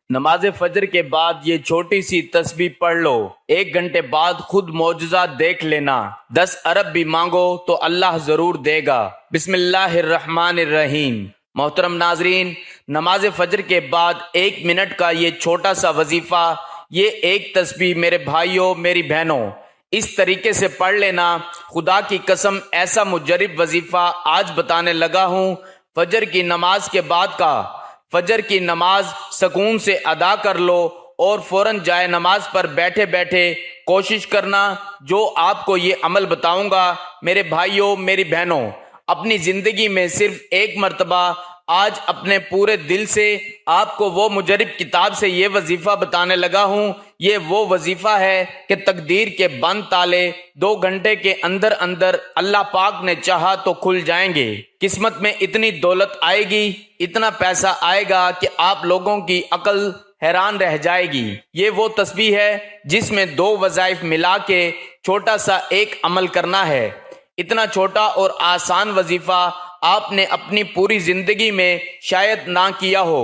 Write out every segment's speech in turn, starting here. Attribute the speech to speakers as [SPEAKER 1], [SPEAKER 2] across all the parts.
[SPEAKER 1] نماز فجر کے بعد یہ چھوٹی سی تسبیح پڑھ لو، 1 گھنٹے بعد خود معجزہ دیکھ لینا۔ 10 ارب بھی مانگو تو اللہ ضرور دے گا۔ بسم اللہ الرحمن الرحیم۔ محترم ناظرین، نماز فجر کے بعد 1 منٹ کا یہ چھوٹا سا وظیفہ، یہ ایک تسبیح میرے بھائیوں میری بہنوں اس طریقے سے پڑھ لینا۔ خدا کی قسم ایسا مجرب وظیفہ آج بتانے لگا ہوں۔ فجر کی نماز کے بعد کا فجر کی نماز سکون سے ادا کر لو اور فوراً جائے نماز پر بیٹھے بیٹھے کوشش کرنا جو آپ کو یہ عمل بتاؤں گا میرے بھائیوں میری بہنوں، اپنی زندگی میں صرف 1 مرتبہ آج اپنے پورے دل سے آپ کو وہ مجرب کتاب سے یہ وظیفہ بتانے لگا ہوں۔ یہ وہ وظیفہ ہے کہ تقدیر کے بند تالے 2 گھنٹے کے اندر اندر اللہ پاک نے چاہا تو کھل جائیں گے۔ قسمت میں اتنی دولت آئے گی، اتنا پیسہ آئے گا کہ آپ لوگوں کی عقل حیران رہ جائے گی۔ یہ وہ تسبیح ہے جس میں 2 وظائف ملا کے چھوٹا سا ایک عمل کرنا ہے۔ اتنا چھوٹا اور آسان وظیفہ آپ نے اپنی پوری زندگی میں شاید نہ کیا ہو۔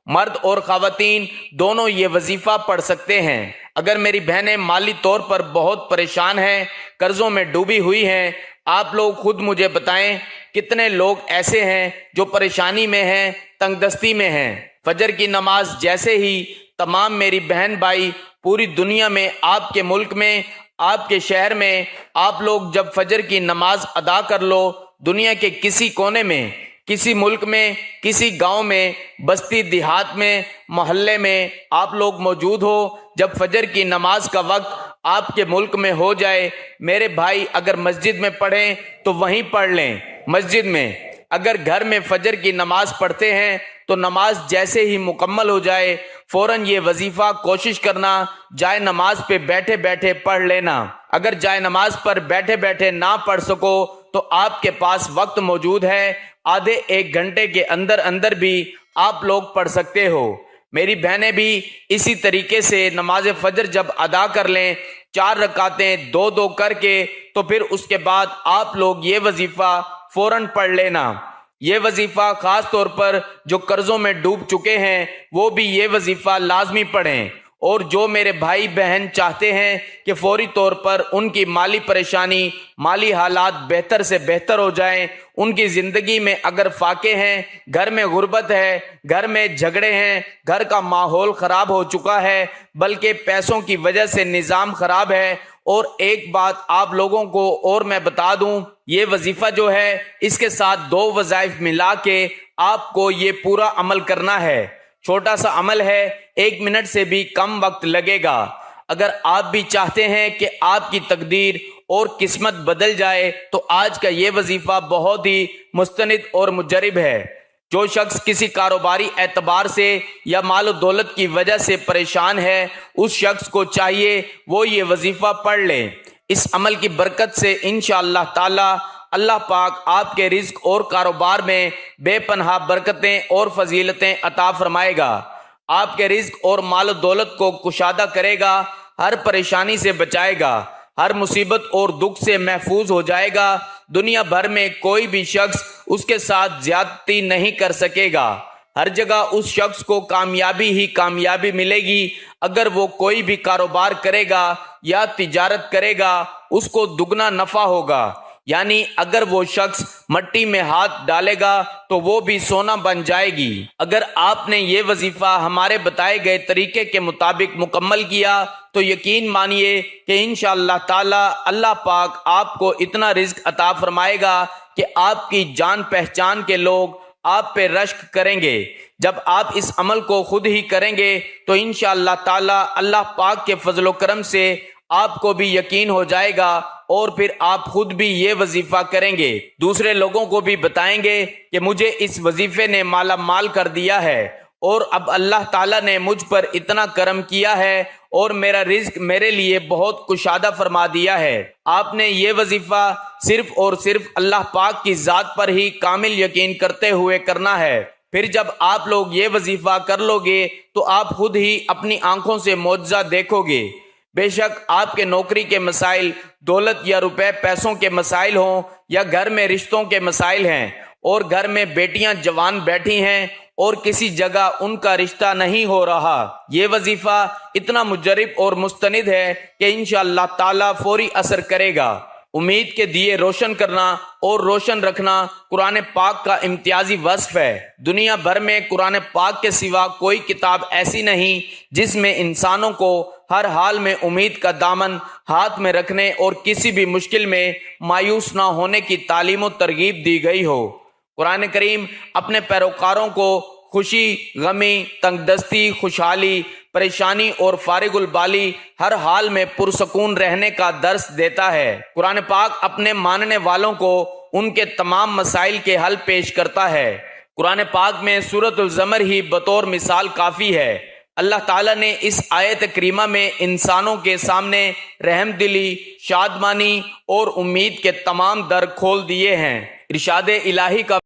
[SPEAKER 1] مرد اور خواتین دونوں یہ وظیفہ پڑھ سکتے ہیں۔ اگر میری بہنیں مالی طور پر بہت پریشان ہیں، قرضوں میں ڈوبی ہوئی ہیں، آپ لوگ خود مجھے بتائیں کتنے لوگ ایسے ہیں جو پریشانی میں ہیں، تنگ دستی میں ہیں۔ فجر کی نماز جیسے ہی تمام میری بہن بھائی پوری دنیا میں، آپ کے ملک میں، آپ کے شہر میں، آپ لوگ جب فجر کی نماز ادا کر لو، دنیا کے کسی کونے میں، کسی ملک میں، کسی گاؤں میں، بستی دیہات میں، محلے میں آپ لوگ موجود ہو، جب فجر کی نماز کا وقت آپ کے ملک میں ہو جائے، میرے بھائی اگر مسجد میں پڑھیں تو وہیں پڑھ لیں۔ مسجد میں اگر گھر میں فجر کی نماز پڑھتے ہیں تو نماز جیسے ہی مکمل ہو جائے فوراً یہ وظیفہ کوشش کرنا جائے نماز پہ بیٹھے بیٹھے پڑھ لینا۔ اگر جائے نماز پر بیٹھے بیٹھے نہ پڑھ سکو تو آپ کے پاس وقت موجود ہے، آدھے 1 گھنٹے کے اندر اندر بھی آپ لوگ پڑھ سکتے ہو۔ میری بہنیں بھی اسی طریقے سے نماز فجر جب ادا کر لیں، 4 رکعتیں 2 کر کے، تو پھر اس کے بعد آپ لوگ یہ وظیفہ فوراً پڑھ لینا۔ یہ وظیفہ خاص طور پر جو قرضوں میں ڈوب چکے ہیں وہ بھی یہ وظیفہ لازمی پڑھیں، اور جو میرے بھائی بہن چاہتے ہیں کہ فوری طور پر ان کی مالی پریشانی، مالی حالات بہتر سے بہتر ہو جائیں، ان کی زندگی میں اگر فاقے ہیں، گھر میں غربت ہے، گھر میں جھگڑے ہیں، گھر کا ماحول خراب ہو چکا ہے، بلکہ پیسوں کی وجہ سے نظام خراب ہے، اور ایک بات آپ لوگوں کو اور میں بتا دوں، یہ وظیفہ جو ہے اس کے ساتھ 2 وظائف ملا کے آپ کو یہ پورا عمل کرنا ہے۔ چھوٹا سا عمل ہے، 1 منٹ سے بھی کم وقت لگے گا۔ اگر آپ بھی چاہتے ہیں کہ آپ کی تقدیر اور قسمت بدل جائے تو آج کا یہ وظیفہ بہت ہی مستند اور مجرب ہے۔ جو شخص کسی کاروباری اعتبار سے یا مال و دولت کی وجہ سے پریشان ہے، اس شخص کو چاہیے وہ یہ وظیفہ پڑھ لے۔ اس عمل کی برکت سے انشاءاللہ تعالی اللہ پاک آپ کے رزق اور کاروبار میں بے پناہ برکتیں اور فضیلتیں عطا فرمائے گا، آپ کے رزق اور مال و دولت کو کشادہ کرے گا، ہر پریشانی سے بچائے گا، ہر مصیبت اور دکھ سے محفوظ ہو جائے گا۔ دنیا بھر میں کوئی بھی شخص اس کے ساتھ زیادتی نہیں کر سکے گا، ہر جگہ اس شخص کو کامیابی ہی کامیابی ملے گی۔ اگر وہ کوئی بھی کاروبار کرے گا یا تجارت کرے گا اس کو دگنا نفع ہوگا، یعنی اگر وہ شخص مٹی میں ہاتھ ڈالے گا تو وہ بھی سونا بن جائے گی۔ اگر آپ نے یہ وظیفہ ہمارے بتائے گئے طریقے کے مطابق مکمل کیا تو یقین مانیے کہ انشاءاللہ تعالی اللہ پاک آپ کو اتنا رزق عطا فرمائے گا کہ آپ کی جان پہچان کے لوگ آپ پہ رشک کریں گے۔ جب آپ اس عمل کو خود ہی کریں گے تو انشاءاللہ تعالی اللہ پاک کے فضل و کرم سے آپ کو بھی یقین ہو جائے گا، اور پھر آپ خود بھی یہ وظیفہ کریں گے، دوسرے لوگوں کو بھی بتائیں گے کہ مجھے اس وظیفے نے مالا مال کر دیا ہے، اور اب اللہ تعالیٰ نے مجھ پر اتنا کرم کیا ہے اور میرا رزق میرے لیے بہت کشادہ فرما دیا ہے۔ آپ نے یہ وظیفہ صرف اور صرف اللہ پاک کی ذات پر ہی کامل یقین کرتے ہوئے کرنا ہے۔ پھر جب آپ لوگ یہ وظیفہ کر لو گے تو آپ خود ہی اپنی آنکھوں سے معجزہ دیکھو گے۔ بے شک آپ کے نوکری کے مسائل، دولت یا روپے پیسوں کے مسائل ہوں یا گھر میں رشتوں کے مسائل ہیں، اور گھر میں بیٹیاں جوان بیٹھی ہیں اور کسی جگہ ان کا رشتہ نہیں ہو رہا، یہ وظیفہ اتنا مجرب اور مستند ہے کہ انشاءاللہ تعالی فوری اثر کرے گا۔ امید کے دیے روشن کرنا اور روشن رکھنا قرآن پاک کا امتیازی وصف ہے۔ دنیا بھر میں قرآن پاک کے سوا کوئی کتاب ایسی نہیں جس میں انسانوں کو ہر حال میں امید کا دامن ہاتھ میں رکھنے اور کسی بھی مشکل میں مایوس نہ ہونے کی تعلیم و ترغیب دی گئی ہو۔ قرآن کریم اپنے پیروکاروں کو خوشی، غمی، تنگ دستی، خوشحالی، پریشانی اور فارغ البالی ہر حال میں پرسکون رہنے کا درس دیتا ہے۔ قرآن پاک اپنے ماننے والوں کو ان کے تمام مسائل کے حل پیش کرتا ہے۔ قرآن پاک میں سورۃ الزمر ہی بطور مثال کافی ہے۔ اللہ تعالیٰ نے اس آیت کریمہ میں انسانوں کے سامنے رحم دلی، شادمانی اور امید کے تمام در کھول دیے ہیں۔ ارشاد الہی کا